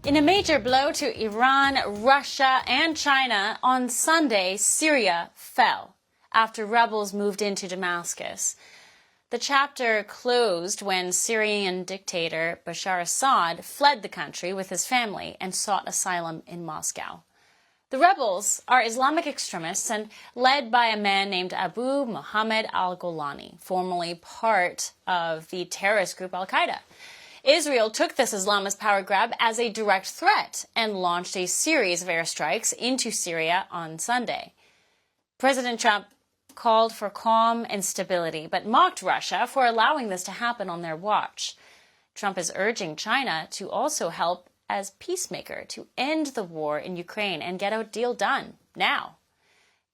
In a major blow to Iran, Russia, and China, on Sunday, Syria fell after rebels moved into Damascus. The chapter closed when Syrian dictator Bashar Assad fled the country with his family and sought asylum in Moscow. The rebels are Islamic extremists and led by a man named Abu Muhammad al-Golani, formerly part of the terrorist group al-Qaeda. Israel took this Islamist power grab as a direct threat and launched a series of airstrikes into Syria on Sunday. President Trump called for calm and stability, but mocked Russia for allowing this to happen on their watch. Trump is urging China to also help as peacemaker to end the war in Ukraine and get a deal done now.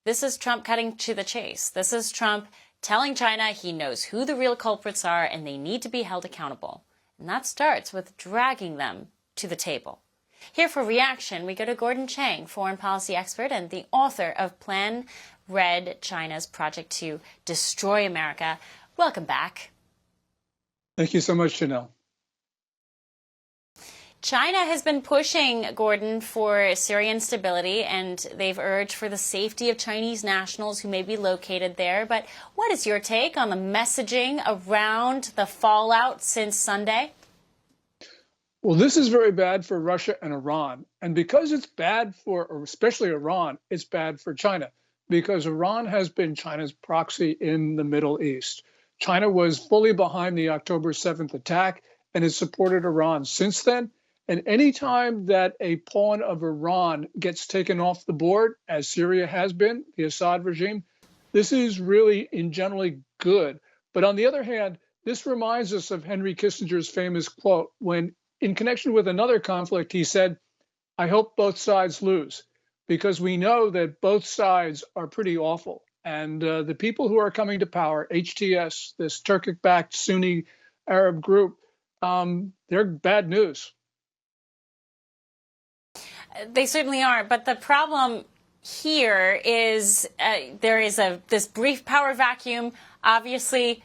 This is Trump cutting to the chase. This is Trump telling China he knows who the real culprits are and they need to be held accountable. And that starts with dragging them to the table. Here for reaction, we go to Gordon Chang, foreign policy expert and the author of Plan Red, China's project to destroy America. Welcome back. Thank you so much, Janelle. China has been pushing, Gordon, for Syrian stability, and they've urged for the safety of Chinese nationals who may be located there. But what is your take on the messaging around the fallout since Sunday? Well, this is very bad for Russia and Iran. And because it's bad for, or especially Iran, it's bad for China, because Iran has been China's proxy in the Middle East. China was fully behind the October 7th attack and has supported Iran since then. And any time that a pawn of Iran gets taken off the board, as Syria has been, the Assad regime, this is really in generally good. But on the other hand, this reminds us of Henry Kissinger's famous quote when, in connection with another conflict, he said, "I hope both sides lose," because we know that both sides are pretty awful. And the people who are coming to power, HTS, this Turkic-backed Sunni Arab group, they're bad news. They certainly are, but the problem here is there is this brief power vacuum. Obviously,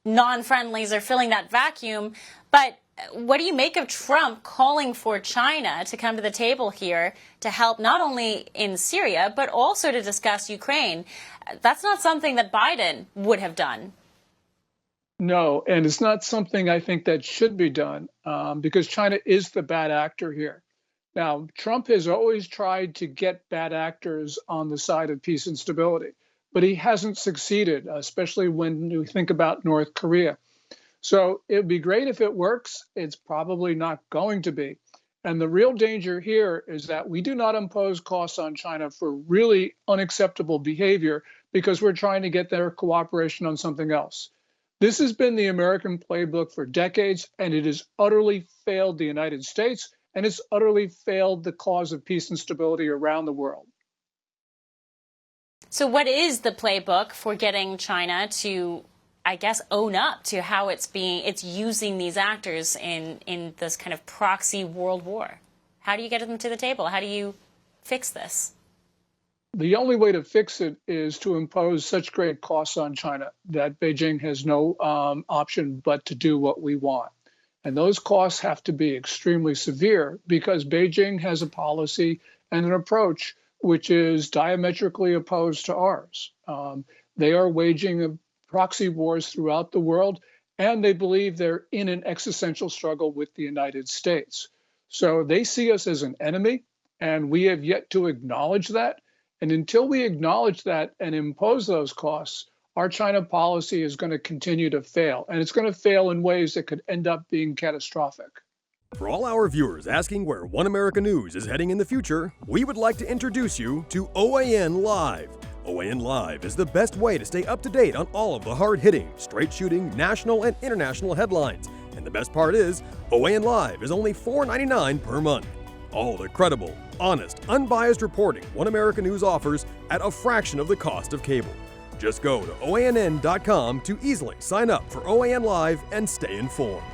non-friendlies are filling that vacuum. But what do you make of Trump calling for China to come to the table here to help not only in Syria, but also to discuss Ukraine? That's not something that Biden would have done. No, and it's not something I think that should be done because China is the bad actor here. Now, Trump has always tried to get bad actors on the side of peace and stability, but he hasn't succeeded, especially when you think about North Korea. So it would be great if it works. It's probably not going to be. And the real danger here is that we do not impose costs on China for really unacceptable behavior because we're trying to get their cooperation on something else. This has been the American playbook for decades, and it has utterly failed the United States. And it's utterly failed the cause of peace and stability around the world. So what is the playbook for getting China to, I guess, own up to how it's using these actors in this kind of proxy world war? How do you get them to the table? How do you fix this? The only way to fix it is to impose such great costs on China that Beijing has no option but to do what we want. And those costs have to be extremely severe because Beijing has a policy and an approach which is diametrically opposed to ours. They are waging proxy wars throughout the world, and they believe they're in an existential struggle with the United States. So they see us as an enemy, and we have yet to acknowledge that. And until we acknowledge that and impose those costs, our China policy is going to continue to fail, and it's going to fail in ways that could end up being catastrophic. For all our viewers asking where One America News is heading in the future, we would like to introduce you to OAN Live. OAN Live is the best way to stay up to date on all of the hard-hitting, straight-shooting, national and international headlines. And the best part is, OAN Live is only $4.99 per month. All the credible, honest, unbiased reporting One America News offers at a fraction of the cost of cable. Just go to OANN.com to easily sign up for OAN Live and stay informed.